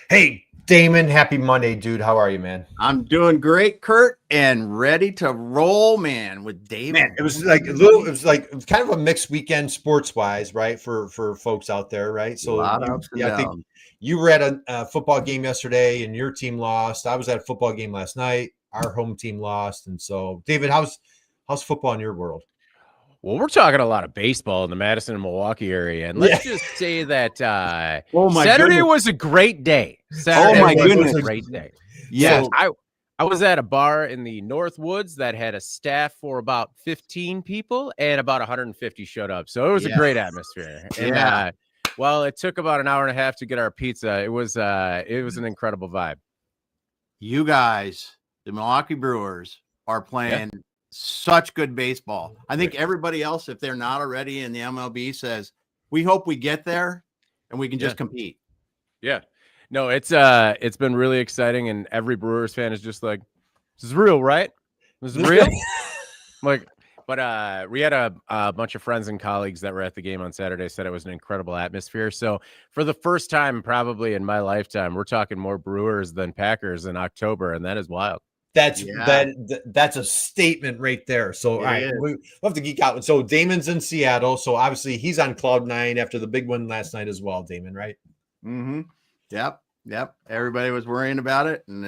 Hey, Damon, happy Monday, dude. How are you, man? I'm doing great, Kurt, and ready to roll, man, with David. Man, it was like it was kind of a mixed weekend sports wise, right? For folks out there, right? A lot of You, ups and yeah, I think downs. you were at a football game yesterday and your team lost. I was at a football game last night. Our home team lost. And so, David, how's football in your world? Well, we're talking a lot of baseball in the Madison and Milwaukee area, and let's just say that Oh my Saturday goodness. was a great day. Saturday Oh my was goodness. a great day. Yes. So, I was at a bar in the North Woods that had a staff for about 15 people, and about 150 showed up. So it was a Yeah. great atmosphere. And Yeah. while it took about an hour and a half to get our pizza, it was an incredible vibe. You guys, the Milwaukee Brewers, are playing such good baseball. I think everybody else, if they're not already in the MLB, says, we hope we get there and we can just compete. Yeah. No, it's been really exciting, and every Brewers fan is just like, this is real, right? This is real. Like, but we had a bunch of friends and colleagues that were at the game on Saturday, said it was an incredible atmosphere. So for the first time probably in my lifetime, we're talking more Brewers than Packers in October, and that is wild. that's a statement right there. So, all right, we'll have to geek out. So, Damon's in Seattle. So, obviously, he's on cloud nine after the big one last night as well, Damon, right? Mm-hmm. Yep. Everybody was worrying about it. And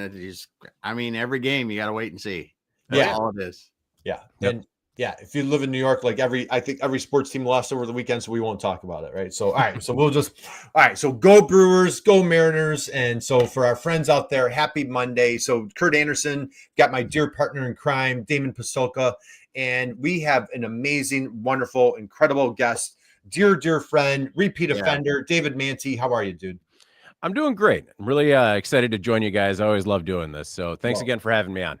every game you got to wait and see. That's all it is. Yeah. Yep. And if you live in New York, like I think every sports team lost over the weekend, so we won't talk about it, right? So, all right. So go Brewers, go Mariners. And so for our friends out there, happy Monday. So Kurt Anderson, got my dear partner in crime, Damon Pasolka, and we have an amazing, wonderful, incredible guest, dear friend, repeat offender, David Mantey. How are you, dude? I'm doing great. I'm really excited to join you guys. I always love doing this. So thanks again for having me on.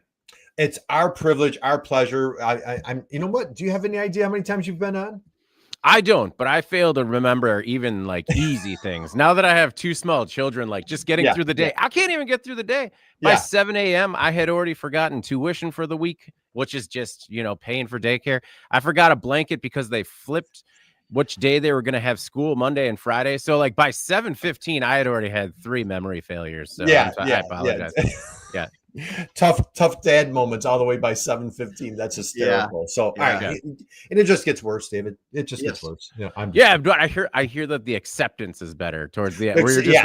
It's our privilege, our pleasure. I'm. You know what? Do you have any idea how many times you've been on? I don't, but I fail to remember even like easy things. Now that I have two small children, like just getting through the day, I can't even get through the day. By 7 a.m., I had already forgotten tuition for the week, which is just, paying for daycare. I forgot a blanket because they flipped which day they were going to have school, Monday and Friday. So like by 7:15, I had already had 3 memory failures. So I apologize. Yeah. Tough dad moments all the way by 7:15. That's hysterical. So all right, and it just gets worse, David. It just gets worse. But I hear that the acceptance is better towards the end. Where you're just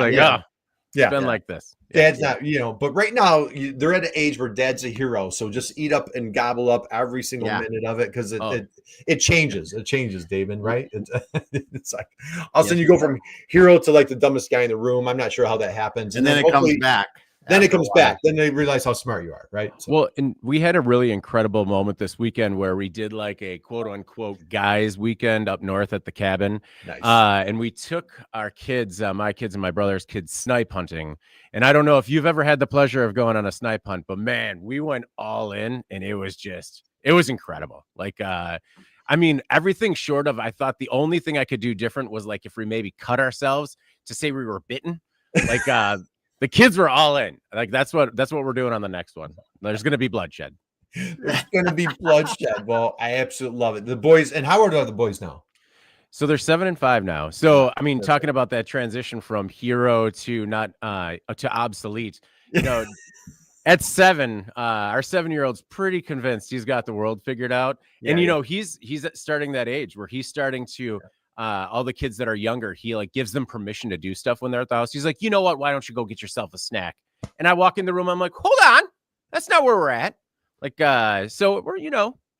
it's been like this. Dad's not, but right now they're at an age where dad's a hero. So just eat up and gobble up every single minute of it because it changes. It changes, David, right? It's like all of a sudden you go from hero to like the dumbest guy in the room. I'm not sure how that happens. And then it comes back. Then it comes back. Then they realize how smart you are, right? So. Well, and we had a really incredible moment this weekend where we did like a quote unquote guys weekend up north at the cabin. Nice. And we took our kids, my kids and my brother's kids, snipe hunting. And I don't know if you've ever had the pleasure of going on a snipe hunt, but man, we went all in and it was incredible. Like, everything short of, I thought the only thing I could do different was like if we maybe cut ourselves to say we were bitten, like, the kids were all in. Like that's what we're doing on the next one. There's going to be bloodshed. There's going to be bloodshed. Well, I absolutely love it. The boys, and how old are the boys now? So they're 7 and 5 now. So talking about that transition from hero to not to obsolete. At 7, our 7-year-old's pretty convinced he's got the world figured out, and he's starting that age where he's starting to. All the kids that are younger, he like gives them permission to do stuff when they're at the house. He's like, you know what? Why don't you go get yourself a snack? And I walk in the room. I'm like, hold on. That's not where we're at. Like, so we're,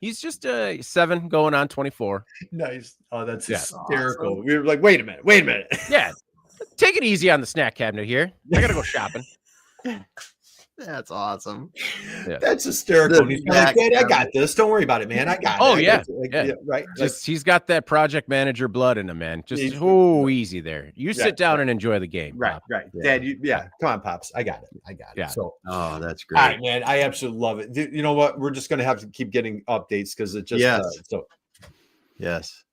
he's just 7 going on 24. Nice. Oh, that's hysterical. Awesome. We were like, wait a minute. Yeah. Take it easy on the snack cabinet here. I got to go shopping. That's awesome. Yeah. That's hysterical. He's like, Dad, I got this. Don't worry about it, man. I got it. Right. Just he's got that project manager blood in him, man. Just easy there. You sit down and enjoy the game. Right, Pop. right. Dad, come on, Pops. I got it. Yeah. So, that's great. All right, man. I absolutely love it. You know what? We're just gonna have to keep getting updates because it just yes.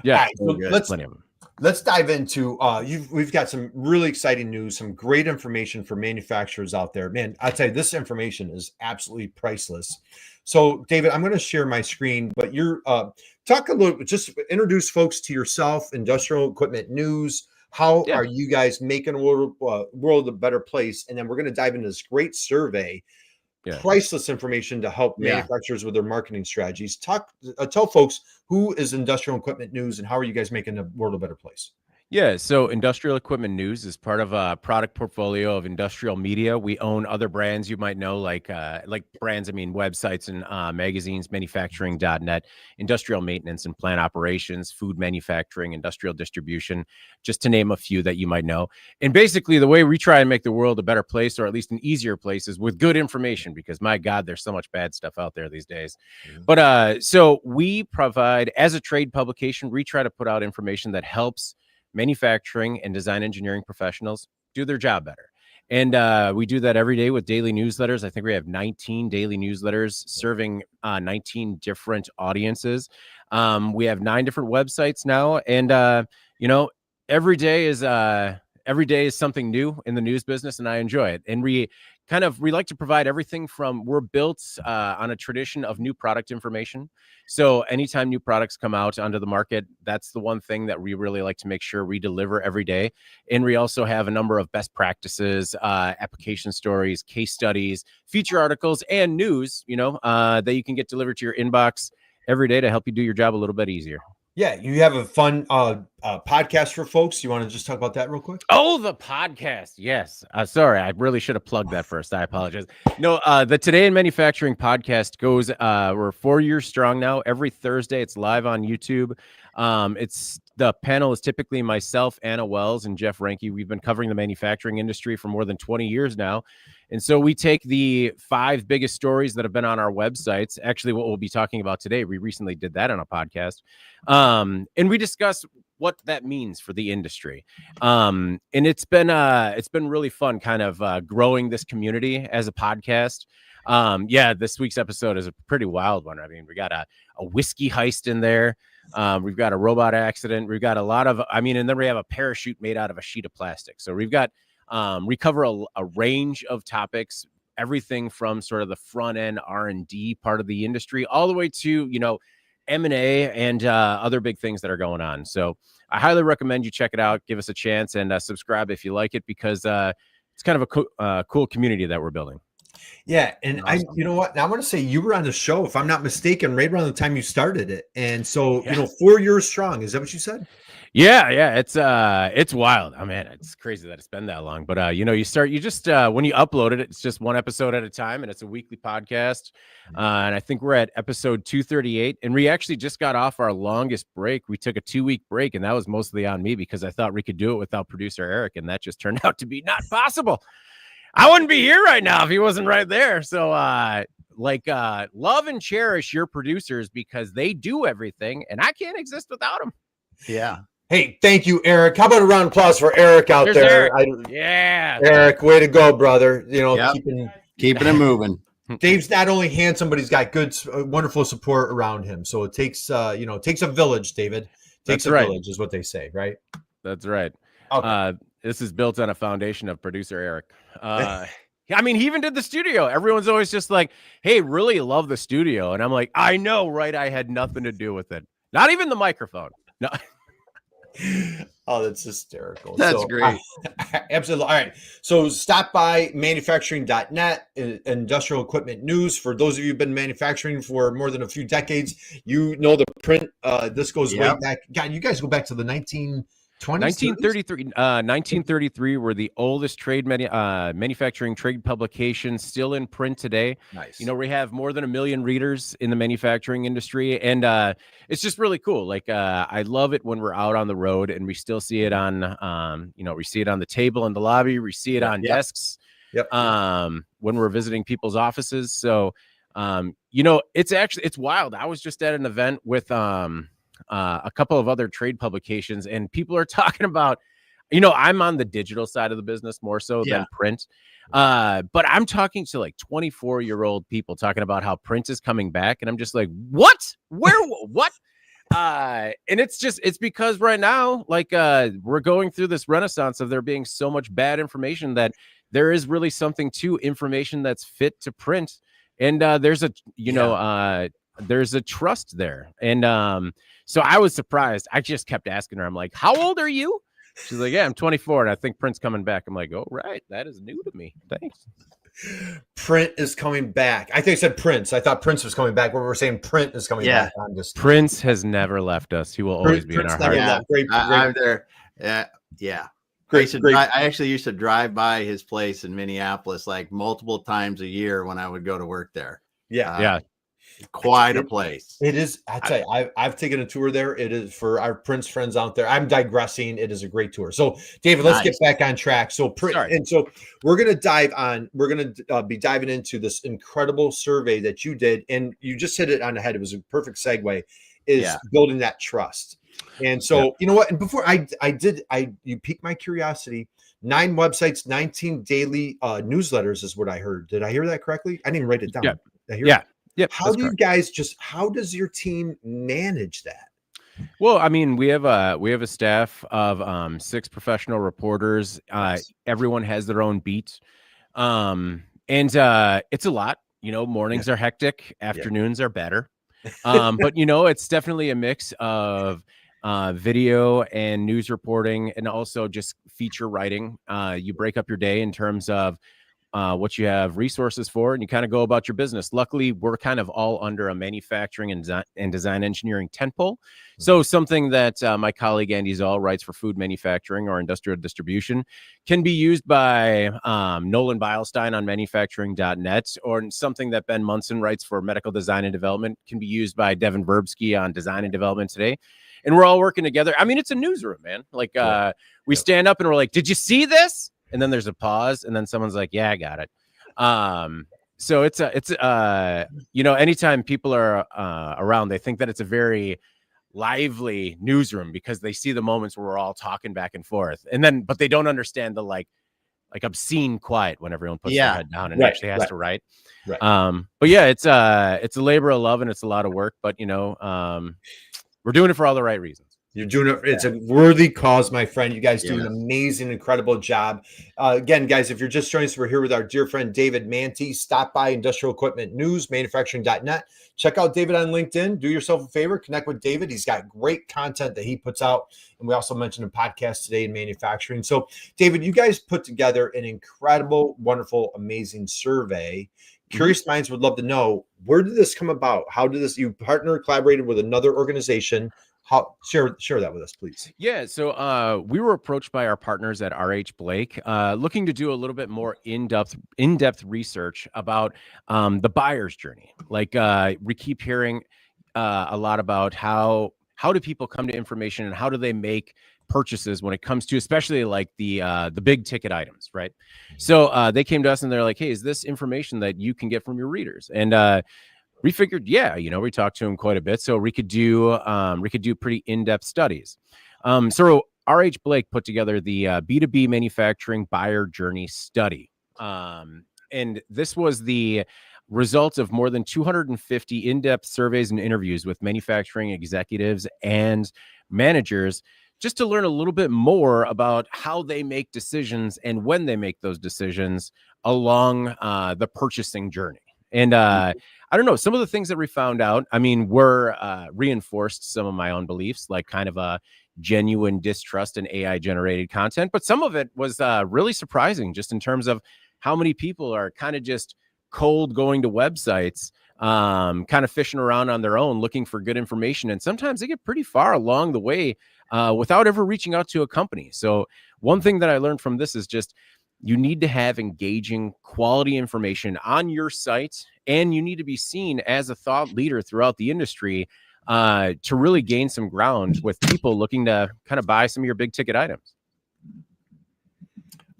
Yeah. Right, so let's dive into we've got some really exciting news, some great information for manufacturers out there. Man, I tell you, this information is absolutely priceless. So, David, I'm going to share my screen, but you're talk a little, just introduce folks to yourself, industrial equipment news, How Yeah. are you guys making a world a better place? And then we're going to dive into this great survey, priceless information to help manufacturers with their marketing strategies. Tell folks, who is Industrial Equipment News and how are you guys making the world a better place? Yeah, so Industrial Equipment News is part of a product portfolio of industrial media. We own other brands you might know, like brands, I mean, websites and magazines, manufacturing.net, industrial maintenance and plant operations, food manufacturing, industrial distribution, just to name a few that you might know. And basically, the way we try and make the world a better place, or at least an easier place, is with good information, because my God, there's so much bad stuff out there these days. Mm-hmm. But so we provide, as a trade publication, we try to put out information that helps manufacturing and design engineering professionals do their job better. And we do that every day with daily newsletters. I think we have 19 daily newsletters serving 19 different audiences. We have 9 different websites now. And, every day is something new in the news business, and I enjoy it. And we like to provide everything from, we're built on a tradition of new product information. So anytime new products come out onto the market, that's the one thing that we really like to make sure we deliver every day. And we also have a number of best practices, application stories, case studies, feature articles, and news, that you can get delivered to your inbox every day to help you do your job a little bit easier. Yeah, you have a fun podcast for folks. You want to just talk about that real quick? Oh, the podcast. Yes. Sorry, I really should have plugged that first. I apologize. No, the Today in Manufacturing podcast goes, we're 4 years strong now. Every Thursday, it's live on YouTube. The panel is typically myself, Anna Wells, and Jeff Ranke. We've been covering the manufacturing industry for more than 20 years now. And so we take the 5 biggest stories that have been on our websites. Actually, what we'll be talking about today, we recently did that on a podcast. And we discuss what that means for the industry. And it's been really fun kind of growing this community as a podcast. This week's episode is a pretty wild one. I mean, we got a whiskey heist in there. We've got a robot accident. We've got a lot of, and then we have a parachute made out of a sheet of plastic. So we've got, we cover a range of topics, everything from sort of the front end R&D part of the industry, all the way to, M&A and other big things that are going on. So I highly recommend you check it out, give us a chance, and subscribe if you like it, because it's kind of a cool community that we're building. Yeah. And awesome. You know what? Now I want to say you were on the show, if I'm not mistaken, right around the time you started it. And so, 4 years strong. Is that what you said? Yeah. It's wild. I mean, it's crazy that it's been that long, but when you upload it, it's just one episode at a time, and it's a weekly podcast. And I think we're at episode 238, and we actually just got off our longest break. We took a 2-week break, and that was mostly on me because I thought we could do it without producer Eric, and that just turned out to be not possible. I wouldn't be here right now if he wasn't right there. So love and cherish your producers, because they do everything and I can't exist without them. Yeah. Hey, thank you, Eric. How about a round of applause for Eric out there? Eric, way to go, brother. Keeping it moving. Dave's not only handsome, but he's got good, wonderful support around him. So it takes, takes a village, David. Takes a village is what they say, right? That's right. Okay. This is built on a foundation of producer Eric. He even did the studio. Everyone's always just like, hey, really love the studio. And I'm like, I know, right? I had nothing to do with it. Not even the microphone. No. Oh, that's hysterical. That's great. Absolutely. All right. So stop by manufacturing.net, Industrial Equipment News. For those of you who've been manufacturing for more than a few decades, the print. This goes way back. God, you guys go back to the 1933. 1933 were the oldest manufacturing trade publication still in print today. Nice. We have more than 1 million readers in the manufacturing industry, and it's just really cool. Like I love it when we're out on the road and we still see it on, we see it on the table in the lobby, we see it on desks. Yep. When we're visiting people's offices. So, it's wild. I was just at an event with a couple of other trade publications, and people are talking about, I'm on the digital side of the business more so than print. But I'm talking to like 24-year-old people talking about how print is coming back. And I'm just like, what? Where? What? And it's because right now, we're going through this renaissance of there being so much bad information that there is really something to information that's fit to print. And there's a trust there. And so I was surprised. I just kept asking her, I'm like, how old are you? She's like, yeah, I'm 24, and I think print's coming back. I'm like, oh, right. That is new to me. Thanks. Print is coming back. I think I said Prince. I thought Prince was coming back. When we're saying print is coming back, I'm just Prince has never left us. He will always be in our hearts. Yeah, great. I'm there. Yeah. Great. I actually used to drive by his place in Minneapolis like multiple times a year when I would go to work there. Yeah. Quite a place. It is. I tell you, I've taken a tour there. It is, for our Prince friends out there. I'm digressing. It is a great tour. So, David, let's get back on track. So, so we're going to be diving into this incredible survey that you did, and you just hit it on the head. It was a perfect segue. Is building that trust. And so, you know what? And before you piqued my curiosity. 9 websites, 19 daily newsletters is what I heard. Did I hear that correctly? I didn't write it down. Yeah. Did I hear it? Yep, how do you guys how does your team manage that? Well, I mean, we have a staff of 6 professional reporters. Everyone has their own beat. And it's a lot, mornings are hectic, afternoons are better. But it's definitely a mix of video and news reporting, and also just feature writing. You break up your day in terms of what you have resources for, and you kind of go about your business. Luckily, we're kind of all under a manufacturing and design engineering tentpole. So something that my colleague Andy Zoll writes for food manufacturing or industrial distribution can be used by Nolan Beilstein on manufacturing.net, or something that Ben Munson writes for medical design and development can be used by Devin Verbsky on design and development today. And we're all working together. I mean, it's a newsroom, man. Like we stand up and we're like, did you see this? And then there's a pause, and then someone's like, yeah, I got it. So it's anytime people are around, they think that it's a very lively newsroom because they see the moments where we're all talking back and forth, but they don't understand the like obscene quiet when everyone puts their head down and actually has to write. Right. But yeah, it's a labor of love, and it's a lot of work, but we're doing it for all the right reasons. You're doing it. It's a worthy cause, my friend. You guys do an amazing, incredible job. Again, guys, if you're just joining us, we're here with our dear friend, David Mantey. Stop by Industrial Equipment News, manufacturing.net. Check out David on LinkedIn. Do yourself a favor. Connect with David. He's got great content that he puts out. And we also mentioned a podcast today in manufacturing. So, David, you guys put together an incredible, wonderful, amazing survey. Curious minds would love to know, where did this come about? How did this, you collaborated with another organization? Share that with us, please. Yeah, so we were approached by our partners at RH Blake, looking to do a little bit more in-depth research about the buyer's journey. Like we keep hearing a lot about how do people come to information, and how do they make purchases when it comes to especially like the big ticket items, right? So they came to us and they're like, hey, is this information that you can get from your readers? And we figured, we talked to him quite a bit, so we could do pretty in-depth studies. So RH Blake put together the B2B Manufacturing Buyer Journey study, and this was the results of more than 250 in-depth surveys and interviews with manufacturing executives and managers, just to learn a little bit more about how they make decisions and when they make those decisions along the purchasing journey. And I don't know, some of the things that we found out, I mean, were reinforced some of my own beliefs, like kind of a genuine distrust in AI generated content. But some of it was really surprising, just in terms of how many people are kind of just cold going to websites, kind of fishing around on their own, looking for good information. And sometimes they get pretty far along the way without ever reaching out to a company. So one thing that I learned from this is just, you need to have engaging quality information on your site, and you need to be seen as a thought leader throughout the industry to really gain some ground with people looking to kind of buy some of your big ticket items.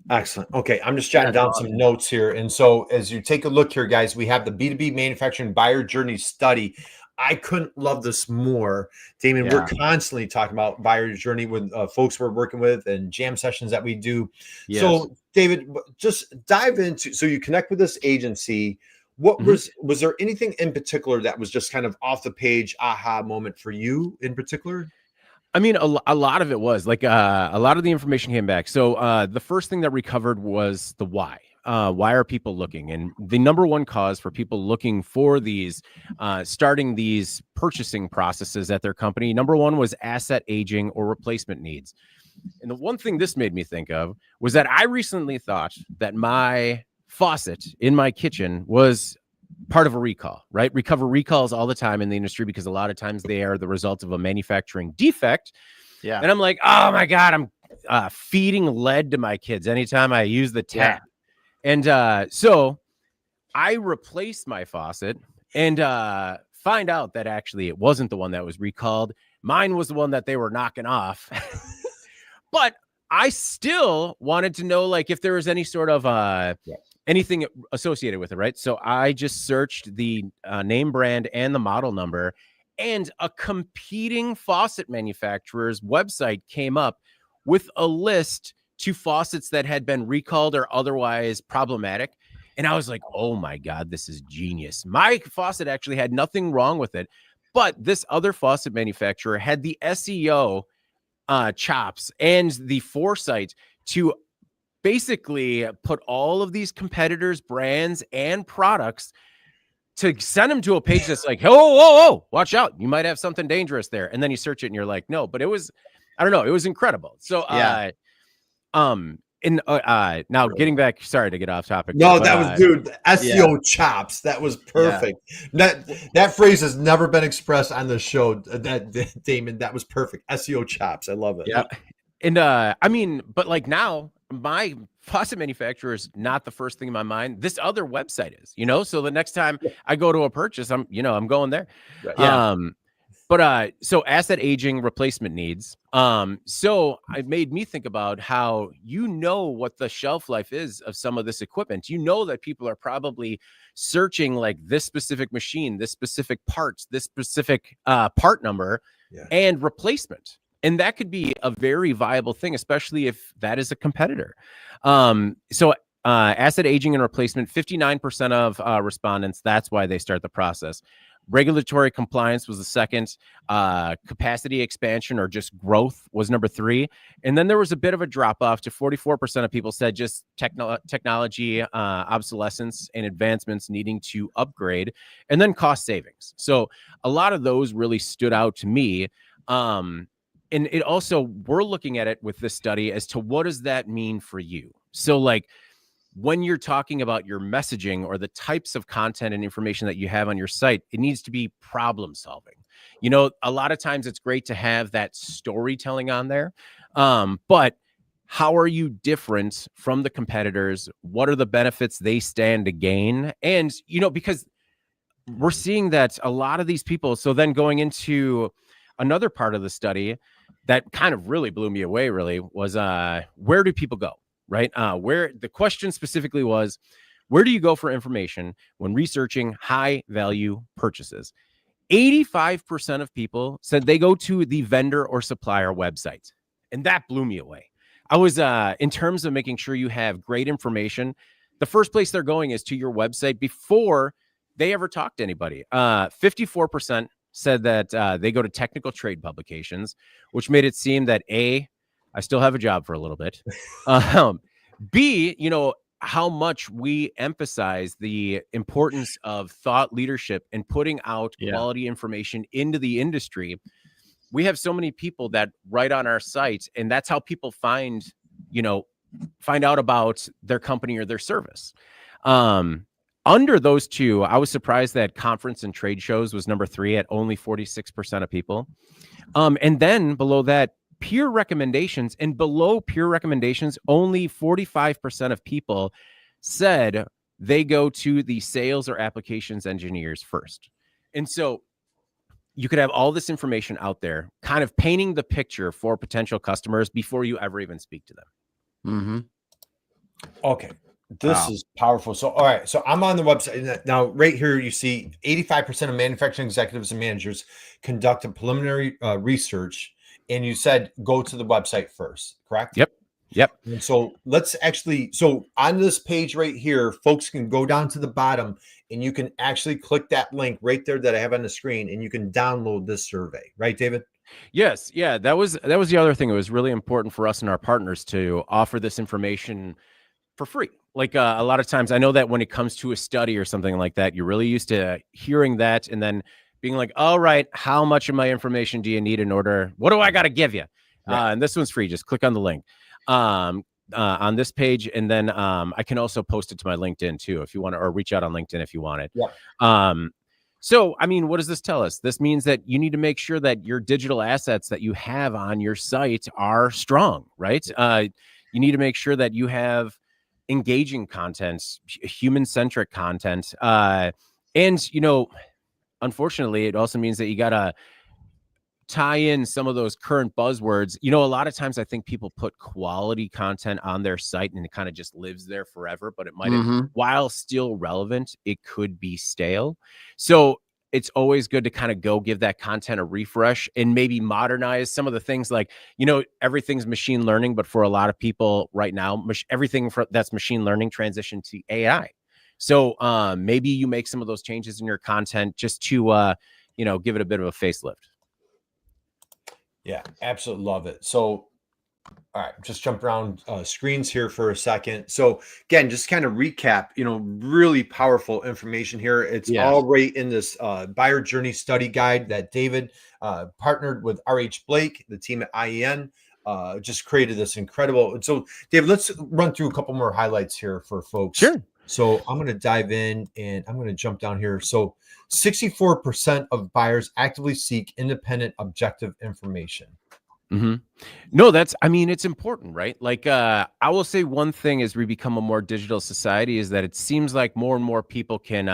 Excellent. Okay, I'm just jotting down some notes here. And so as you take a look here, guys, we have the B2B Manufacturing Buyer Journey study. I couldn't love this more. Damon, we're constantly talking about buyer journey with folks we're working with and jam sessions that we do. Yes. So, David, just dive into, so you connect with this agency. What was there anything in particular that was just kind of off the page aha moment for you in particular? I mean, a lot of it was like a lot of the information came back. So the first thing that we covered was the why. Why are people looking? And the number one cause for people looking for these, starting these purchasing processes at their company, number one was asset aging or replacement needs. And the one thing this made me think of was that I recently thought that my faucet in my kitchen was part of a recall, right? We cover recalls all the time in the industry because a lot of times they are the result of a manufacturing defect. Yeah. And I'm like, oh my God, I'm feeding lead to my kids anytime I use the tap. And so I replaced my faucet and find out that actually it wasn't the one that was recalled. Mine was the one that they were knocking off. But I still wanted to know, like, if there was any sort of anything associated with it, right? So I just searched the name brand and the model number, and a competing faucet manufacturer's website came up with a list to faucets that had been recalled or otherwise problematic. And I was like, oh my God, this is genius. My faucet actually had nothing wrong with it, but this other faucet manufacturer had the SEO chops and the foresight to basically put all of these competitors' brands and products to send them to a page that's like, whoa, watch out. You might have something dangerous there. And then you search it and you're like, no, but it was, I don't know. It was incredible. So, now getting back, sorry to get off topic. No, but, that was, dude, SEO chops. That was perfect. That phrase has never been expressed on the show. That Damon, that was perfect. SEO chops. I love it. Yeah. And I mean, but like now my faucet manufacturer is not the first thing in my mind. This other website is, so the next time I go to a purchase, I'm going there. Yeah. But so asset aging, replacement needs. So it made me think about how what the shelf life is of some of this equipment. That people are probably searching like this specific machine, this specific parts, this specific part number, and replacement. And that could be a very viable thing, especially if that is a competitor. So asset aging and replacement, 59% of respondents, that's why they start the process. Regulatory compliance was the second. Capacity expansion or just growth was number 3. And then there was a bit of a drop off to 44% of people said just technology obsolescence and advancements needing to upgrade, and then cost savings. So a lot of those really stood out to me. And it also, we're looking at it with this study as to what does that mean for you? So like when you're talking about your messaging or the types of content and information that you have on your site, it needs to be problem solving. A lot of times it's great to have that storytelling on there. But how are you different from the competitors? What are the benefits they stand to gain? And, because we're seeing that a lot of these people, so then going into another part of the study that kind of really blew me away was where do people go, right? Where the question specifically was, where do you go for information when researching high value purchases? 85% of people said they go to the vendor or supplier website. And that blew me away. I was, in terms of making sure you have great information, the first place they're going is to your website before they ever talk to anybody. 54% said that they go to technical trade publications, which made it seem that A, I still have a job for a little bit. B, how much we emphasize the importance of thought leadership and putting out quality information into the industry. We have so many people that write on our site, and that's how people find out about their company or their service. Under those two, I was surprised that conference and trade shows was number 3 at only 46% of people. And then below that, peer recommendations, and below peer recommendations, only 45% of people said they go to the sales or applications engineers first. And so you could have all this information out there kind of painting the picture for potential customers before you ever even speak to them. Mm-hmm. Okay. This is powerful. So, all right. So I'm on the website now. Right here, you see 85% of manufacturing executives and managers conduct a preliminary research, and you said go to the website first, correct? Yep. And so let's actually, so on this page right here, folks can go down to the bottom and you can actually click that link right there that I have on the screen, and you can download this survey, right, David? Yes. Yeah. That was the other thing. It was really important for us and our partners to offer this information for free. Like a lot of times, I know that when it comes to a study or something like that, you're really used to hearing that and then being like, all right, how much of my information do you need in order? What do I got to give you? Right. And this one's free. Just click on the link on this page. And then I can also post it to my LinkedIn too, if you want to, or reach out on LinkedIn if you want it. Yeah. So, I mean, what does this tell us? This means that you need to make sure that your digital assets that you have on your site are strong, right? You need to make sure that you have engaging content, human-centric content. And, unfortunately, it also means that you got to tie in some of those current buzzwords. A lot of times I think people put quality content on their site and it kind of just lives there forever, but it might, while still relevant, it could be stale. So it's always good to kind of go give that content a refresh and maybe modernize some of the things like, everything's machine learning, but for a lot of people right now, everything that's machine learning transitioned to AI. So maybe you make some of those changes in your content just to, give it a bit of a facelift. Yeah, absolutely love it. So, all right, just jump around screens here for a second. So again, just kind of recap, really powerful information here. It's all right in this buyer journey study guide that David partnered with RH Blake, the team at IEN, just created this incredible. So David, let's run through a couple more highlights here for folks. Sure. So I'm going to dive in and I'm going to jump down here. So 64% of buyers actively seek independent, objective information. No, it's important, right? Like, I will say one thing as we become a more digital society is that it seems like more and more people can,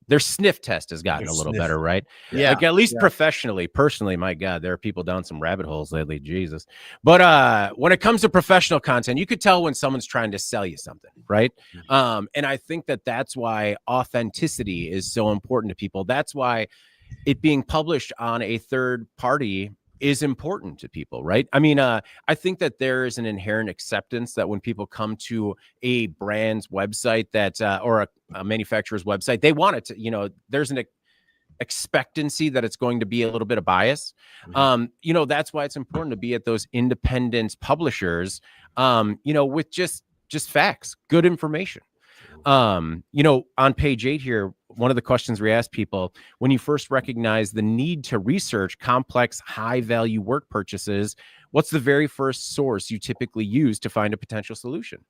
their sniff test has gotten a little better, right? Yeah. Like at least professionally, personally, my God, there are people down some rabbit holes lately, Jesus. But when it comes to professional content, you could tell when someone's trying to sell you something, right? And I think that that's why authenticity is so important to people. That's why it being published on a third party is important to people, right? I mean, I think that there is an inherent acceptance that when people come to a brand's website that, or a manufacturer's website, they want it to, there's an expectancy that it's going to be a little bit of bias. That's why it's important to be at those independent publishers, with just facts, good information. On page 8 here, one of the questions we asked people, when you first recognize the need to research complex, high-value work purchases, what's the very first source you typically use to find a potential solution?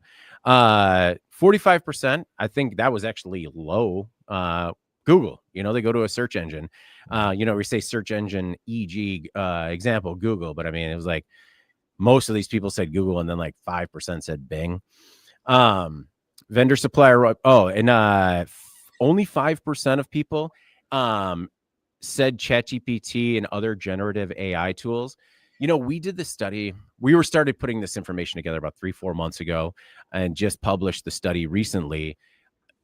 45%, I think that was actually low. Google, they go to a search engine. We say search engine, e.g. Example, Google, but I mean, it was like most of these people said Google and then like 5% said Bing. Vendor supplier. And only 5% of people said ChatGPT and other generative AI tools. We did the study. We started putting this information together about 3-4 months ago and just published the study recently.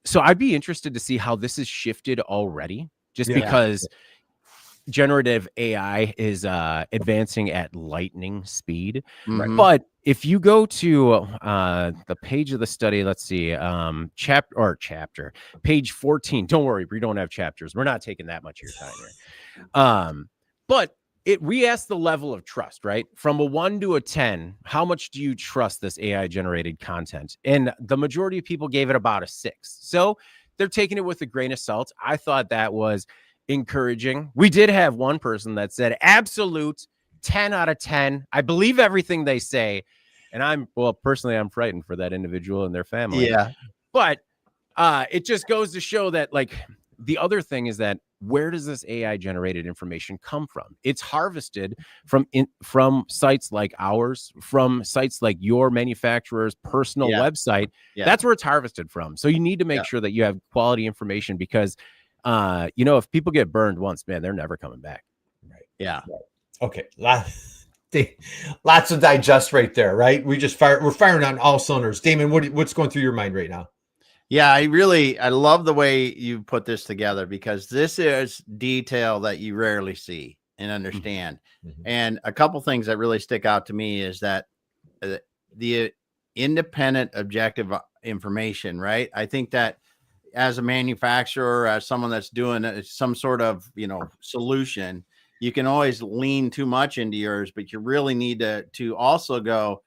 So I'd be interested to see how this has shifted already, just because generative AI is advancing at lightning speed. But if you go to the page of the study, let's see, chapter, page 14. Don't worry, we don't have chapters. We're not taking that much of your time here. But we asked the level of trust, right? From a 1 to a 10, how much do you trust this AI generated content? And the majority of people gave it about a 6. So they're taking it with a grain of salt. I thought that was encouraging. We did have one person that said absolute 10 out of 10. I believe everything they say. And personally, I'm frightened for that individual and their family. Yeah. But it just goes to show that, like, the other thing is that where does this AI generated information come from? It's harvested from sites like ours, from sites like your manufacturer's personal website. That's where it's harvested from. So you need to make sure that you have quality information because, if people get burned once, man, they're never coming back. Right. Yeah. Okay. Lots of digest right there, right? We're firing on all cylinders. Damon, what's going through your mind right now? Yeah, I love the way you put this together because this is detail that you rarely see and understand. And a couple things that really stick out to me is that the independent, objective information, right? I think that as a manufacturer, as someone that's doing some sort of, solution, you can always lean too much into yours, but you really need to also go,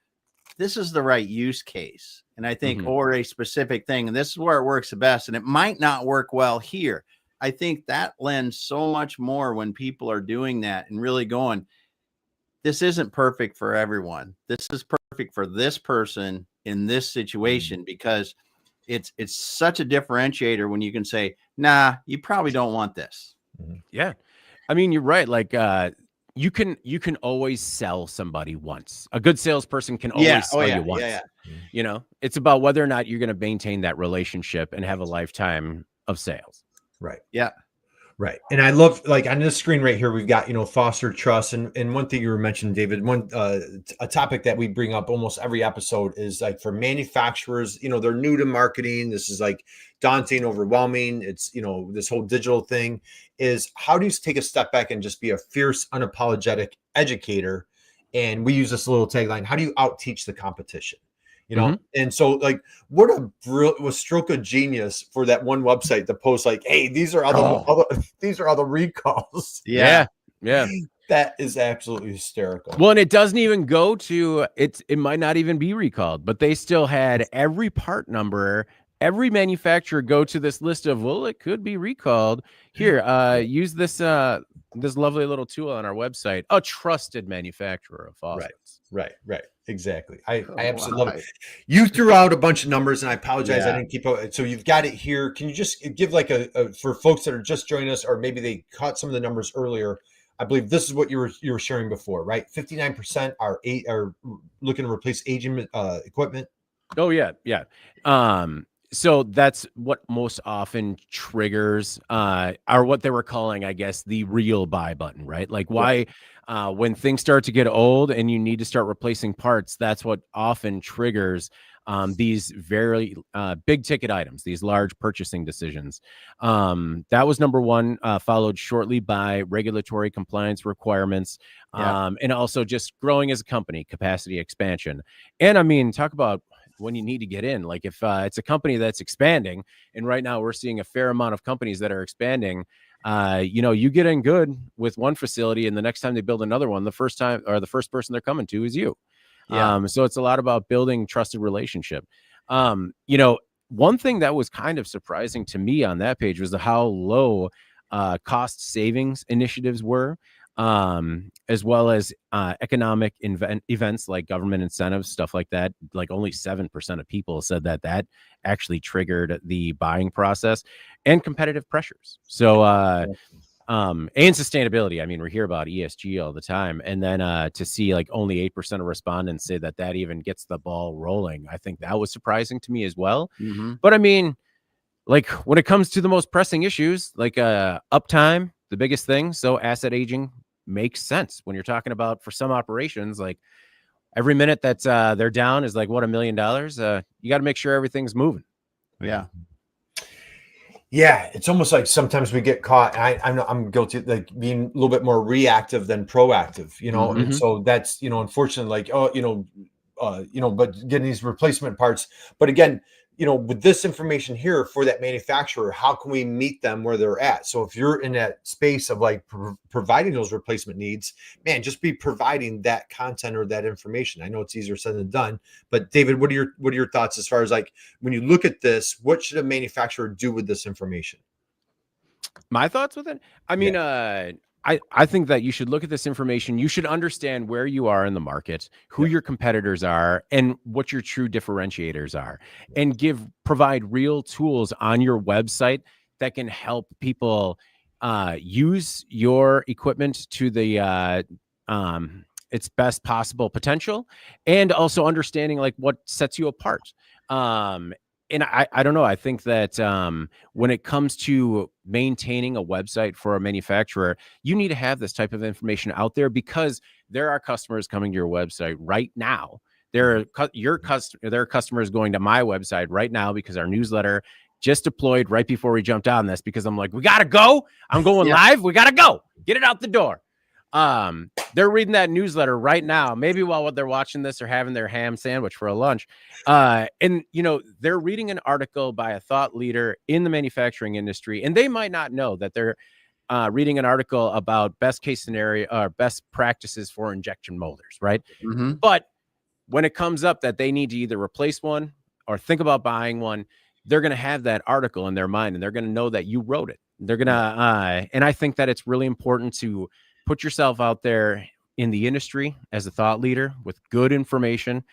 this is the right use case. And I think, or a specific thing, and this is where it works the best. And it might not work well here. I think that lends so much more when people are doing that and really going, this isn't perfect for everyone. This is perfect for this person in this situation, because it's such a differentiator when you can say, nah, you probably don't want this. Yeah. I mean, you're right. Like, you can always sell somebody once. A good salesperson can always sell you once. You know, it's about whether or not you're going to maintain that relationship and have a lifetime of sales. Right. Yeah. Right. And I love, like, on this screen right here, we've got, foster trust. And one thing you were mentioning, David, a topic that we bring up almost every episode is, like, for manufacturers, they're new to marketing. This is like daunting, overwhelming. It's, this whole digital thing is, how do you take a step back and just be a fierce, unapologetic educator? And we use this little tagline: how do you out teach the competition? And so, like, what a stroke of genius for that one website to post, like, hey, these are all the recalls. Yeah. That is absolutely hysterical. Well, and it doesn't even go to it might not even be recalled, but they still had every part number, every manufacturer go to this list of, well, it could be recalled. Here, use this lovely little tool on our website. A trusted manufacturer of faucets. Right. Exactly. I absolutely love it. You threw out a bunch of numbers, and I apologize. I didn't keep up. So you've got it here. Can you just give, like, a for folks that are just joining us, or maybe they caught some of the numbers earlier? I believe this is what you were sharing before, right? 59% are looking to replace aging equipment. Oh yeah. So that's what most often triggers, or what they were calling, I guess, the real buy button, right? Like, why, when things start to get old and you need to start replacing parts, that's what often triggers these very big ticket items, these large purchasing decisions. That was number one, followed shortly by regulatory compliance requirements, and also just growing as a company, capacity expansion. And I mean, talk about when you need to get in. Like, if it's a company that's expanding, and right now we're seeing a fair amount of companies that are expanding, you get in good with one facility, and the next time they build another one, the first person they're coming to is you. So it's a lot about building trusted relationship. One thing that was kind of surprising to me on that page was how low cost savings initiatives were, as well as economic events like government incentives, stuff like that. Like, only 7% of people said that actually triggered the buying process, and competitive pressures. So, and sustainability. I mean, we hear about ESG all the time, and then to see, like, only 8% of respondents say that even gets the ball rolling, I think that was surprising to me as well. But I mean, like, when it comes to the most pressing issues, like uptime, the biggest thing. So asset aging makes sense when you're talking about, for some operations, like, every minute that they're down is like, what, $1 million. You got to make sure everything's moving. Yeah, it's almost like sometimes we get caught. I'm guilty of, like, being a little bit more reactive than proactive, and so that's, unfortunately, like, but getting these replacement parts. But again, with this information here for that manufacturer, how can we meet them where they're at? So if you're in that space of, like, providing those replacement needs, man, just be providing that content or that information. I know it's easier said than done, but David, what are your thoughts as far as, like, when you look at this, what should a manufacturer do with this information? My thoughts with it? I mean, I think that you should look at this information. You should understand where you are in the market, who your competitors are, and what your true differentiators are, and provide real tools on your website that can help people use your equipment to the its best possible potential, and also understanding, like, what sets you apart. And I don't know. I think that when it comes to maintaining a website for a manufacturer, you need to have this type of information out there, because there are customers coming to your website right now. There are customers going to my website right now because our newsletter just deployed right before we jumped on this, because I'm like, we got to go. I'm going live. We got to go. Get it out the door. They're reading that newsletter right now, maybe while they're watching this or having their ham sandwich for a lunch. And they're reading an article by a thought leader in the manufacturing industry, and they might not know that they're reading an article about best case scenario or best practices for injection molders, right? But when it comes up that they need to either replace one or think about buying one, they're going to have that article in their mind, and they're going to know that you wrote it. They're going to, and I think that it's really important to put yourself out there in the industry as a thought leader with good information,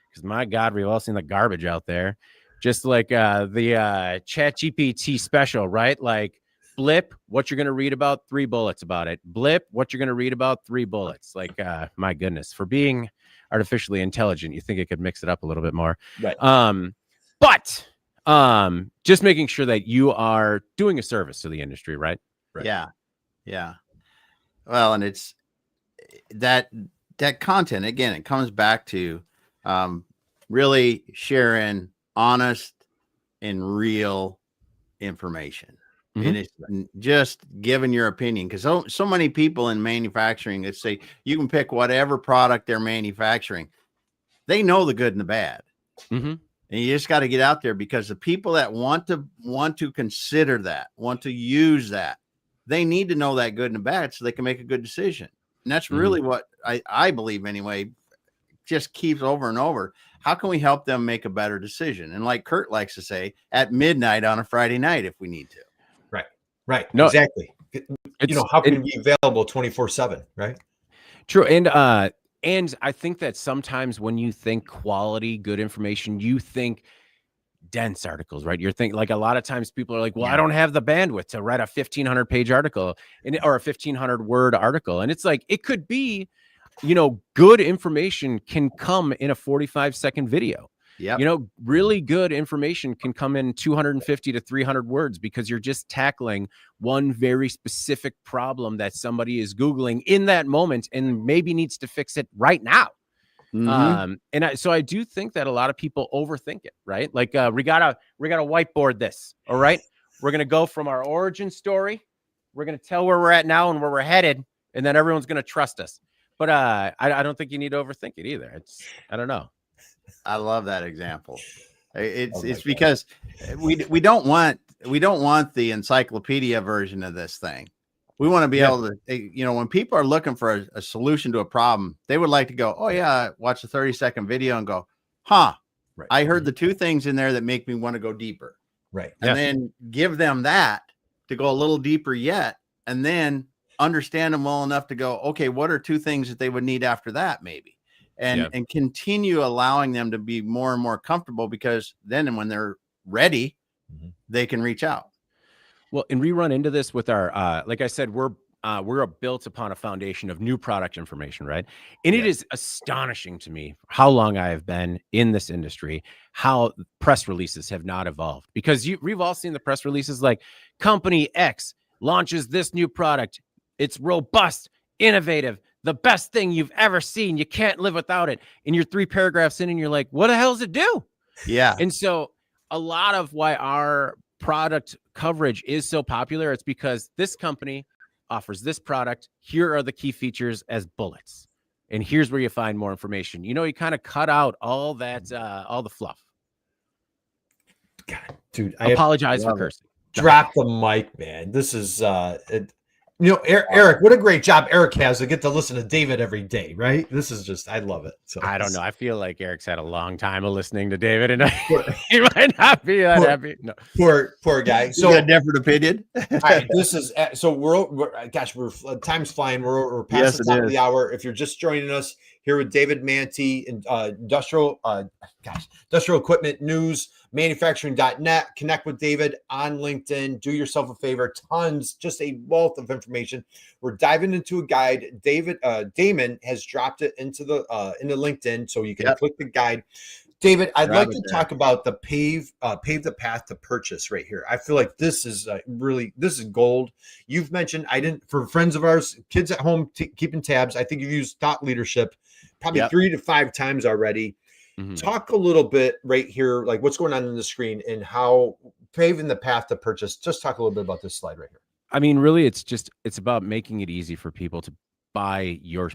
because my God, we've all seen the garbage out there. Just like the Chat GPT special, right? Like blip, what you're going to read about, 3 bullets about it. Blip, what you're going to read about, 3 bullets. Like, my goodness, for being artificially intelligent, you think it could mix it up a little bit more. Right. But just making sure that you are doing a service to the industry, right? Right. Yeah. Well, and it's that content, again, it comes back to really sharing honest and real information. And it's just giving your opinion, because so many people in manufacturing that say you can pick whatever product they're manufacturing. They know the good and the bad. And you just got to get out there, because the people that want to consider that, want to use that, they need to know that good and the bad so they can make a good decision. And that's really what I believe anyway, just keeps over and over. How can we help them make a better decision? And like Kurt likes to say, at midnight on a Friday night, if we need to. Right. No, exactly. How can it be available 24/7, right? True. And I think that sometimes when you think quality, good information, you think dense articles, right? You're thinking, like, a lot of times people are like, well, I don't have the bandwidth to write a 1,500 page article or a 1,500 word article. And it's like, it could be, good information can come in a 45-second video. Yeah. Really good information can come in 250 to 300 words, because you're just tackling one very specific problem that somebody is Googling in that moment and maybe needs to fix it right now. So I do think that a lot of people overthink it, right? Like, we gotta whiteboard this. All right. We're going to go from our origin story. We're going to tell where we're at now and where we're headed. And then everyone's going to trust us. But I don't think you need to overthink it either. I don't know. I love that example. It's because we don't want the encyclopedia version of this thing. We want to be able to, when people are looking for a solution to a problem, they would like to go, oh yeah, watch a 30-second video and go, I heard the 2 things in there that make me want to go deeper. Right. And then give them that to go a little deeper yet, and then understand them well enough to go, okay, what are 2 things that they would need after that, maybe? And continue allowing them to be more and more comfortable, because then when they're ready, they can reach out. Well, and we run into this with our, like I said, we're built upon a foundation of new product information, right? And it is astonishing to me how long I have been in this industry, how press releases have not evolved, because we've all seen the press releases like company X launches this new product. It's robust, innovative, the best thing you've ever seen. You can't live without it. And you're 3 paragraphs in and you're like, what the hell does it do? Yeah. And so a lot of why our product coverage is so popular, it's because this company offers this product. Here are the key features as bullets. And here's where you find more information. You kind of cut out all that, all the fluff. God, dude, I apologize for cursing. Drop the mic, man. This is Eric, what a great job Eric has to get to listen to David every day, right? This is just, I love it. So I don't know. I feel like Eric's had a long time of listening to David, and he might not be that happy. No. Poor guy. So a different opinion. All right, this is so we're time's flying. We're past the top of the hour. If you're just joining us here with David Mantey, Industrial Equipment News, manufacturing.net. Connect with David on LinkedIn. Do yourself a favor. Just a wealth of information. We're diving into a guide. Damon has dropped it into LinkedIn, so you can click the guide. David, I'd like to talk about the pave the path to purchase right here. I feel like this is this is gold. You've mentioned, for friends of ours, kids at home keeping tabs. I think you've used thought leadership probably 3 to 5 times already. Talk a little bit right here, like what's going on the screen and how paving the path to purchase. Just talk a little bit about this slide right here. I mean, really, it's about making it easy for people to buy your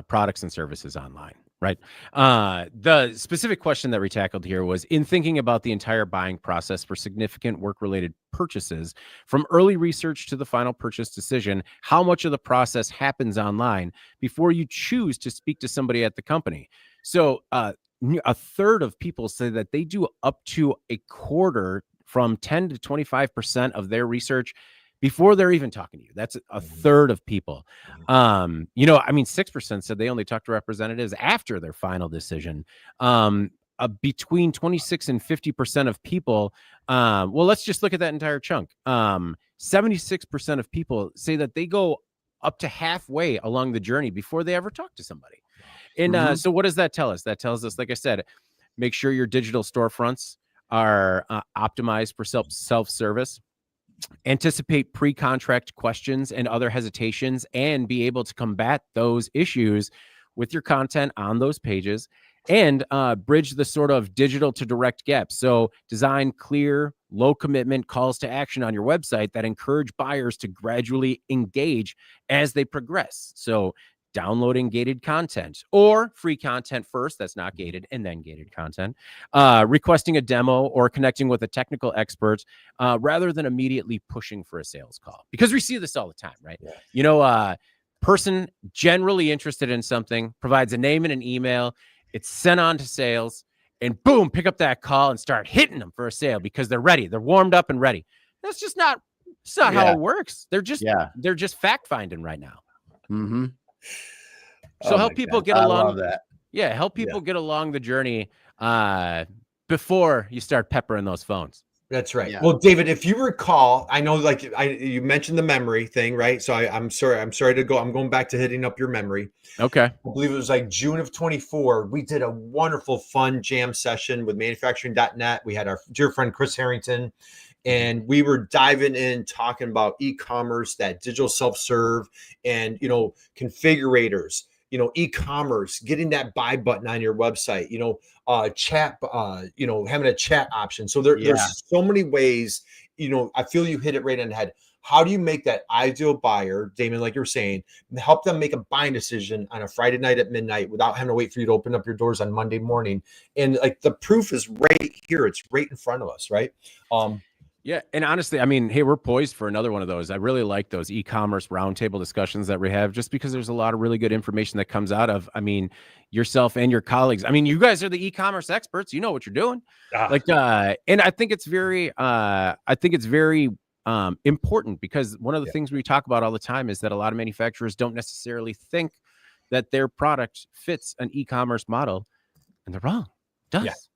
products and services online, right? The specific question that we tackled here was, in thinking about the entire buying process for significant work-related purchases, from early research to the final purchase decision, how much of the process happens online before you choose to speak to somebody at the company? So, a third of people say that they do up to a quarter, from 10 to 25% of their research before they're even talking to you. That's a third of people. 6% said they only talk to representatives after their final decision. Between 26 and 50% of people, well, let's just look at that entire chunk. 76% of people say that they go up to halfway along the journey before they ever talk to somebody. And so what does that tell us? That tells us, like I said, make sure your digital storefronts are optimized for self-service. Anticipate pre-contract questions and other hesitations, and be able to combat those issues with your content on those pages, and bridge the sort of digital to direct gap. So design clear, low commitment calls to action on your website that encourage buyers to gradually engage as they progress. So downloading gated content or free content first that's not gated, and then gated content, requesting a demo or connecting with a technical expert, rather than immediately pushing for a sales call, because we see this all the time, right? Yeah. Person generally interested in something provides a name and an email. It's sent on to sales, and boom, pick up that call and start hitting them for a sale because they're ready. They're warmed up and ready. That's just not, it's not how it works. They're just fact finding right now. Mm-hmm. So help people get along. I love that. Yeah, help people get along the journey before you start peppering those phones. That's right. Yeah. Well, David, if you recall, I know you mentioned the memory thing, right? So I'm sorry to go. I'm going back to hitting up your memory. Okay. I believe it was like June of 24. We did a wonderful, fun jam session with manufacturing.net. We had our dear friend Chris Harrington, and we were diving in, talking about e-commerce, that digital self-serve, and configurators, e-commerce, getting that buy button on your website, chat, having a chat option. So there's so many ways, I feel you hit it right on the head. How do you make that ideal buyer, Damon, like you're saying, help them make a buying decision on a Friday night at midnight without having to wait for you to open up your doors on Monday morning? And like the proof is right here. It's right in front of us, right? Yeah. And honestly, I mean, hey, we're poised for another one of those. I really like those e-commerce roundtable discussions that we have, just because there's a lot of really good information that comes out of, yourself and your colleagues. You guys are the e-commerce experts. You know what you're doing. And I think it's very, important, because one of the things we talk about all the time is that a lot of manufacturers don't necessarily think that their product fits an e-commerce model, and they're wrong. It does.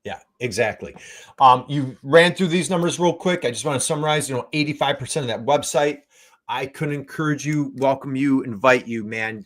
Yeah, exactly. You ran through these numbers real quick. I just want to summarize, 85% of that website. I could encourage you, welcome you, invite you, man.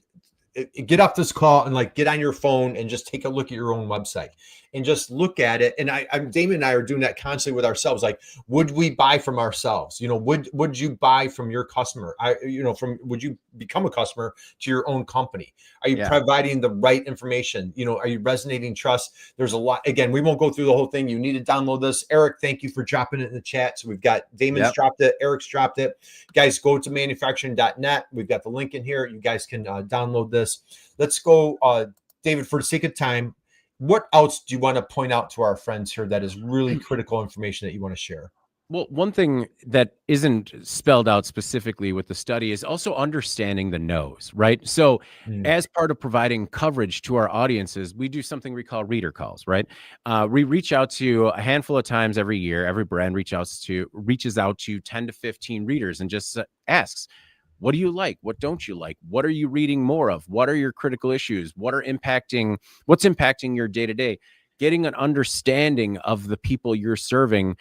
Get off this call and get on your phone and just take a look at your own website and just look at it. And Damon and I are doing that constantly with ourselves. Like, would we buy from ourselves? Would you buy from your customer? Would you become a customer to your own company? Are you providing the right information? Are you resonating trust? There's a lot. Again, we won't go through the whole thing. You need to download this. Eric, thank you for dropping it in the chat. So we've got Damon's dropped it. Eric's dropped it. Guys, go to manufacturing.net. We've got the link in here. You guys can download this. Let's go, David, for the sake of time. What else do you want to point out to our friends here that is really critical information that you want to share? Well, one thing that isn't spelled out specifically with the study is also understanding the no's, right? So as part of providing coverage to our audiences, we do something we call reader calls, right? We reach out to a handful of times every year. Every brand reaches out to 10 to 15 readers and just asks, what do you like? What don't you like? What are you reading more of? What are your critical issues? What's impacting your day-to-day? Getting an understanding of the people you're serving,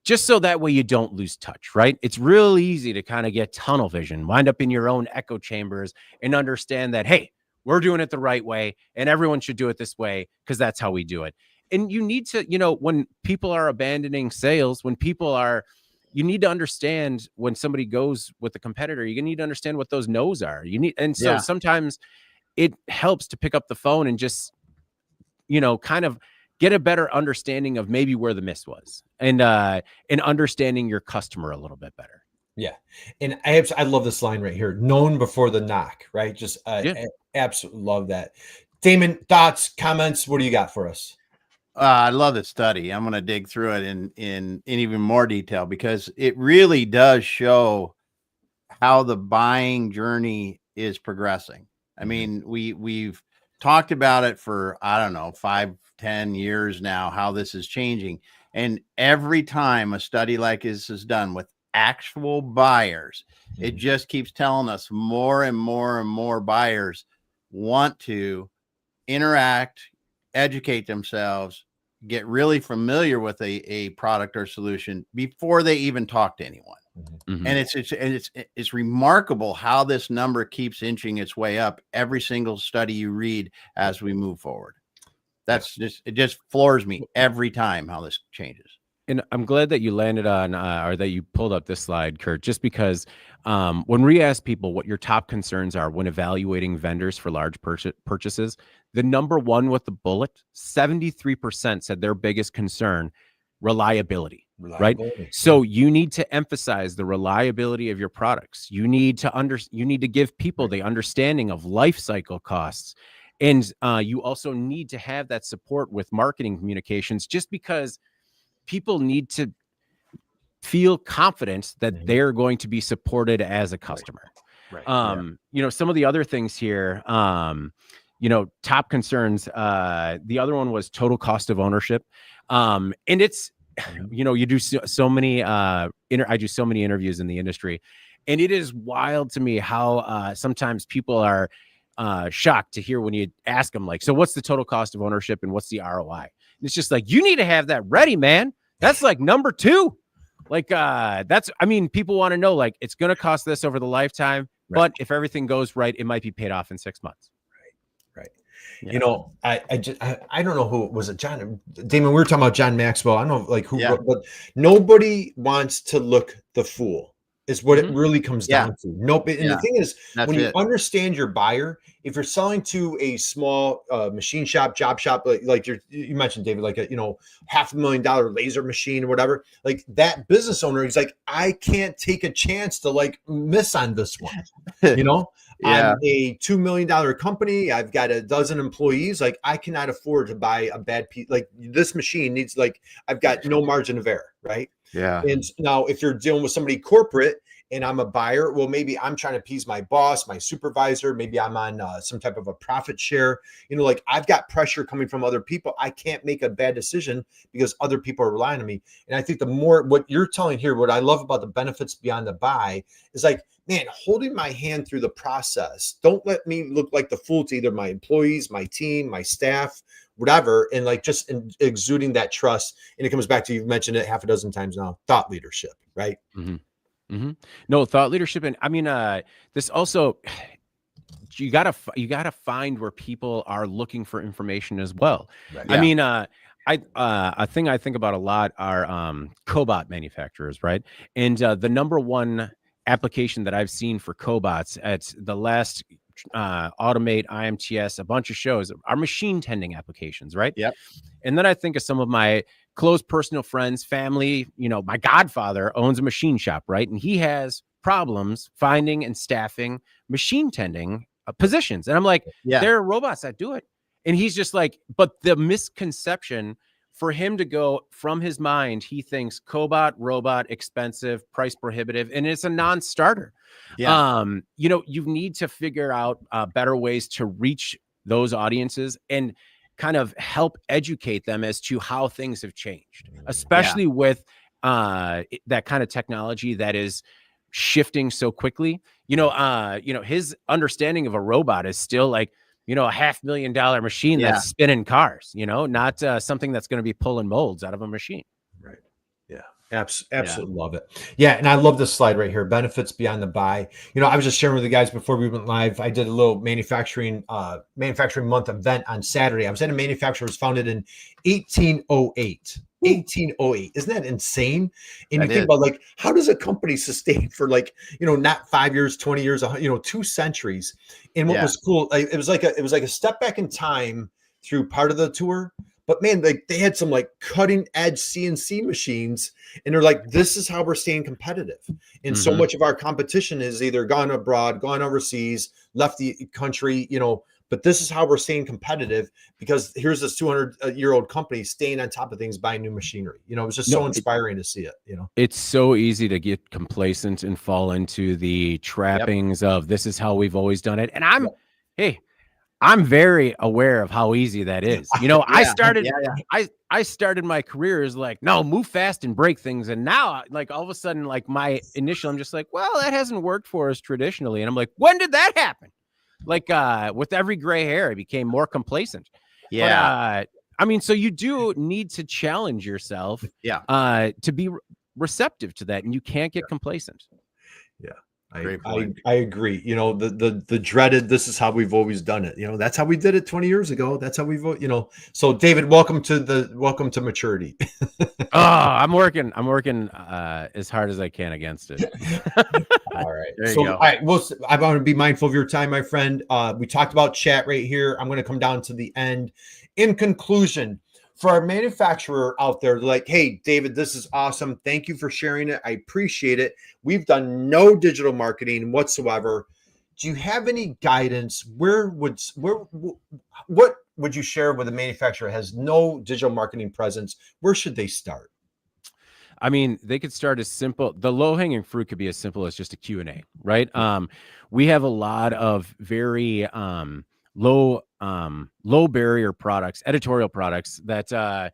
just so that way you don't lose touch, right? It's real easy to kind of get tunnel vision, wind up in your own echo chambers, and understand that, hey, we're doing it the right way and everyone should do it this way because that's how we do it. And you need to, when people are abandoning sales, you need to understand when somebody goes with a competitor, you need to understand what those no's are. Sometimes it helps to pick up the phone and just, kind of get a better understanding of maybe where the miss was, and understanding your customer a little bit better. Yeah. And I love this line right here. Known before the knock, right? Just I absolutely love that. Damon, thoughts, comments, what do you got for us? I love the study. I'm going to dig through it in even more detail, because it really does show how the buying journey is progressing. We've talked about it for, 5-10 years now, how this is changing. And every time a study like this is done with actual buyers. It just keeps telling us more and more and more buyers want to interact, educate themselves, get really familiar with a product or solution before they even talk to anyone. Mhm. And it's remarkable how this number keeps inching its way up every single study you read as we move forward. It just floors me every time how this changes. And I'm glad that you landed on, or that you pulled up this slide, Kurt, just because when we ask people what your top concerns are when evaluating vendors for large purchases, the number one with the bullet, 73% said their biggest concern, reliability. Right. So you need to emphasize the reliability of your products. You need to give people the understanding of life cycle costs. And you also need to have that support with marketing communications, just because people need to feel confident that they're going to be supported as a customer. Right. Some of the other things here, top concerns, the other one was total cost of ownership. And it's, you do so many, I do so many interviews in the industry, and it is wild to me how sometimes people are shocked to hear when you ask them, like, so what's the total cost of ownership and what's the ROI? And it's just like, you need to have that ready, man. That's like number two. Like, people want to know, like, it's going to cost this over the lifetime, but if everything goes right, it might be paid off in 6 months. Right. Yeah. I don't know who was it, John Damon. We were talking about John Maxwell. I don't know like who, but nobody wants to look the fool. Is what it really comes down to. Nope. And the thing is, when you understand your buyer, if you're selling to a small machine shop, job shop, like you mentioned, David, like a $500,000 laser machine or whatever, like that business owner, he's like, I can't take a chance to like miss on this one. I'm a $2 million company. I've got a dozen employees. Like, I cannot afford to buy a bad piece. Like, this machine needs, like, I've got no margin of error, right? Yeah. And now if you're dealing with somebody corporate and I'm a buyer, well, maybe I'm trying to appease my boss, my supervisor. Maybe I'm on some type of a profit share. Like, I've got pressure coming from other people. I can't make a bad decision because other people are relying on me. And I think the more what you're telling here, what I love about the benefits beyond the buy is like, man, holding my hand through the process. Don't let me look like the fool to either my employees, my team, my staff, whatever, and like just exuding that trust. And it comes back to, you've mentioned it half a dozen times now, thought leadership, right? No, thought leadership. And I mean, this also, you gotta find where people are looking for information as well. Right. I mean, a thing I think about a lot are cobot manufacturers, right? And the number one application that I've seen for cobots at the last Automate, IMTS, a bunch of shows are machine tending applications, right? Yep. And then I think of some of my close personal friends, family. My godfather owns a machine shop, right? And he has problems finding and staffing machine tending positions. And I'm like, there are robots that do it. And he's just like, but the misconception for him to go from his mind, he thinks cobot, robot, expensive, price prohibitive, and it's a non-starter. You need to figure out better ways to reach those audiences and kind of help educate them as to how things have changed, especially with that kind of technology that is shifting so quickly. His understanding of a robot is still like, a $500,000 machine that's spinning cars, not something that's going to be pulling molds out of a machine. Right. Yeah. Absolutely love it. Yeah. And I love this slide right here. Benefits beyond the buy. I was just sharing with the guys before we went live. I did a little manufacturing month event on Saturday. I was at a manufacturer that was founded in 1808. 1808. Isn't that insane? And you think about, like, how does a company sustain for, like, not 5 years, 20 years, 2 centuries. And what was cool, it was like a step back in time through part of the tour. But man, like, they had some like cutting edge CNC machines, and they're like, this is how we're staying competitive. And so much of our competition is either gone abroad, gone overseas, left the country, but this is how we're staying competitive, because here's this 200-year-old company staying on top of things, buying new machinery. It was just so inspiring to see it. It's so easy to get complacent and fall into the trappings of this is how we've always done it. And I'm very aware of how easy that is. You know, I started, I started my career as like, no, move fast and break things. And now like all of a sudden, like my initial, I'm just like, well, that hasn't worked for us traditionally. And I'm like, when did that happen? Like, with every gray hair, I became more complacent. Yeah. But, I mean, so you do need to challenge yourself, to be receptive to that. And you can't get complacent. Yeah. Great point. I agree. You know, the dreaded, this is how we've always done it. You know, that's how we did it 20 years ago. That's how we vote, you know. So David, welcome to maturity. Oh, I'm working as hard as I can against it. All right. There you So go. all right, I want to be mindful of your time, my friend. We talked about chat right here. I'm going to come down to the end. In conclusion, for our manufacturer out there, like, hey, David, this is awesome. Thank you for sharing it. I appreciate it. We've done no digital marketing whatsoever. Do you have any guidance? What would you share with a manufacturer that has no digital marketing presence? Where should they start? I mean, they could start as simple. The low hanging fruit could be as simple as just a Q&A, right? We have a lot of very low barrier products, editorial products that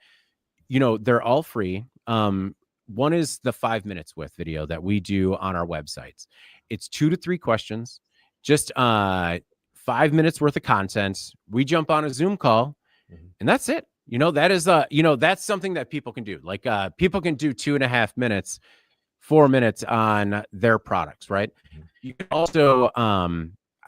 you know, they're all free. One is the 5 minutes with video that we do on our websites. It's 2 to 3 questions, just 5 minutes worth of content. We jump on a Zoom call, and that's it. You know, that is you know, that's something that people can do. Like people can do 2.5 minutes, 4 minutes on their products, right? You can also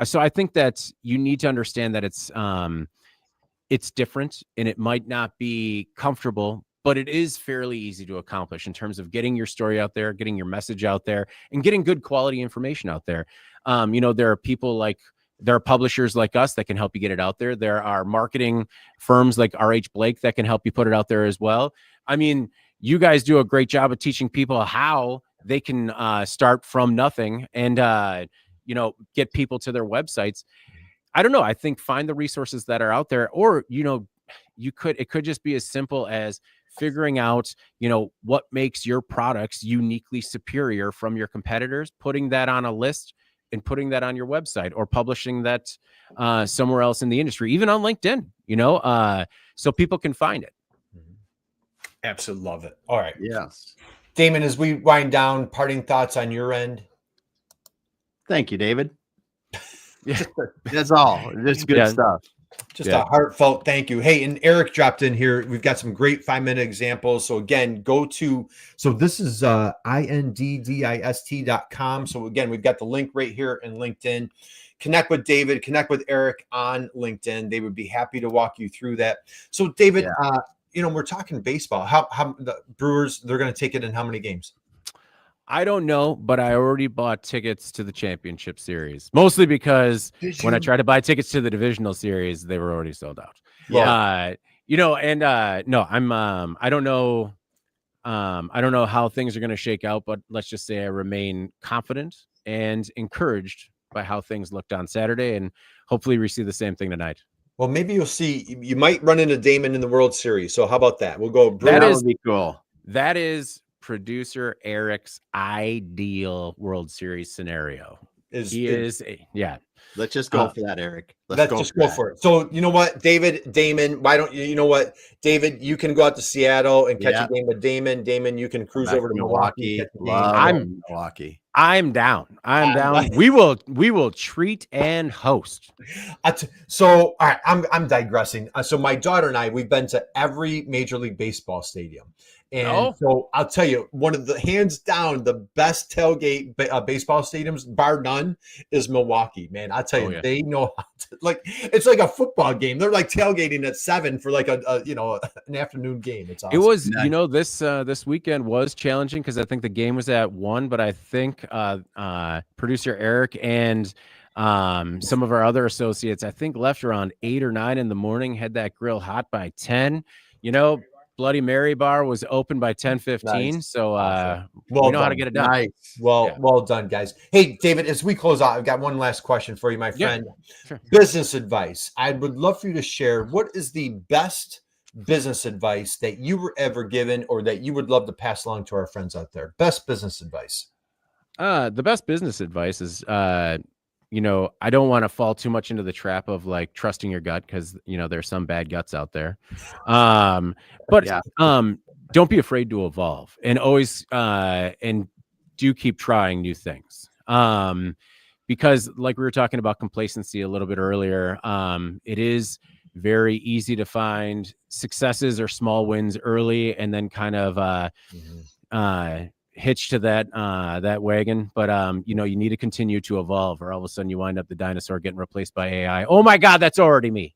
so I think that you need to understand that it's different and it might not be comfortable, but it is fairly easy to accomplish in terms of getting your story out there, getting your message out there, and getting good quality information out there. You know, there are publishers like us that can help you get it out there. There are marketing firms like RH Blake that can help you put it out there as well. I mean, you guys do a great job of teaching people how they can start from nothing and, you know, get people to their websites. I don't know. I think find the resources that are out there, or, you know, it could just be as simple as figuring out, you know, what makes your products uniquely superior from your competitors, putting that on a list and putting that on your website, or publishing that somewhere else in the industry, even on LinkedIn, you know, so people can find it. Absolutely love it. All right. Yes. Damon, as we wind down, parting thoughts on your end? Thank you, David. Yeah. That's all. Just good stuff. Just a heartfelt thank you. Hey, and Eric dropped in here. We've got some great 5-minute examples. So again, so this is inddist.com. So again, we've got the link right here in LinkedIn. Connect with David, connect with Eric on LinkedIn. They would be happy to walk you through that. So David, you know, we're talking baseball. How the Brewers, they're going to take it in how many games? I don't know, but I already bought tickets to the championship series, mostly because when I tried to buy tickets to the divisional series, they were already sold out. Yeah. You know, and no, I don't know how things are going to shake out, but let's just say I remain confident and encouraged by how things looked on Saturday, and hopefully we see the same thing tonight. Well, maybe you'll see, you might run into Damon in the World Series. So how about that? We'll go Brewers. That would be cool. That is producer Eric's ideal World Series scenario. Let's just go for that, Eric. Let's just go for it. So you know what, Damon, why don't you know what, David, you can go out to Seattle and catch a game with Damon, you can cruise over to Milwaukee. Milwaukee. I'm down. We will treat and host. So all right, I'm digressing. So my daughter and I, we've been to every Major League Baseball stadium. And so I'll tell you, one of the hands down the best tailgate baseball stadiums, bar none, is Milwaukee. Man, I'll tell you, they know how to, like, it's like a football game. They're like tailgating at 7 for like an afternoon game. It's awesome. It was, you know, this weekend was challenging because I think the game was at 1, but I think producer Eric and some of our other associates, I think, left around 8 or 9 in the morning, had that grill hot by 10. You know, Bloody Mary bar was open by 10:15. Nice. So we know how to get it done. Nice. Well done, guys. Hey, David, as we close out, I've got one last question for you, my friend. Sure. Business advice. I would love for you to share, what is the best business advice that you were ever given or that you would love to pass along to our friends out there? Best business advice. The best business advice is I don't want to fall too much into the trap of like trusting your gut, because there's some bad guts out there. But Yeah. don't be afraid to evolve, and always and do keep trying new things. Because like we were talking about complacency a little bit earlier, it is very easy to find successes or small wins early and then kind of hitch to that wagon. But you need to continue to evolve, or all of a sudden you wind up the dinosaur getting replaced by AI. Oh my God, that's already me.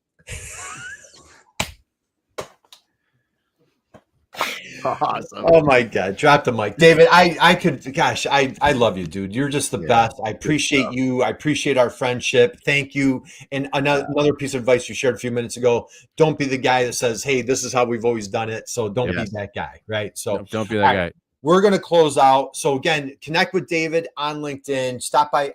Awesome. Oh my God, drop the mic. David, I love you, dude. You're just the best. I appreciate you. I appreciate our friendship. Thank you. And another piece of advice you shared a few minutes ago, don't be the guy that says, hey, this is how we've always done it. So don't be that guy, right? So don't be that guy. We're going to close out. So again, connect with David on LinkedIn, stop by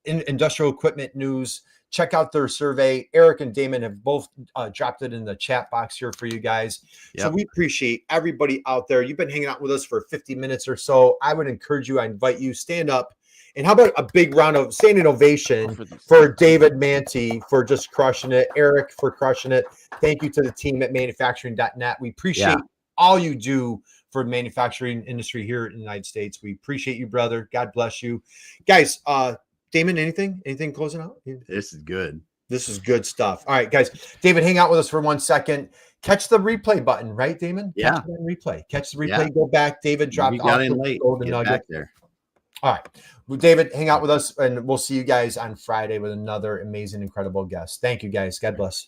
Industrial Equipment News. Check out their survey. Eric and Damon have both dropped it in the chat box here for you guys. Yep. So we appreciate everybody out there. You've been hanging out with us for 50 minutes or so. I would encourage you, I invite you, stand up. And how about a big round of standing ovation for David Mantey for just crushing it. Eric for crushing it. Thank you to the team at manufacturing.net. We appreciate all you do for the manufacturing industry here in the United States. We appreciate you, brother. God bless you. Guys, Damon, anything closing out? This is good. This is good stuff. All right, guys. David, hang out with us for 1 second. Catch the replay button, right, Damon? Yeah. Catch the replay. Go back. David dropped off the golden nugget there. All right. Well, David, hang out with us, and we'll see you guys on Friday with another amazing, incredible guest. Thank you, guys. God bless.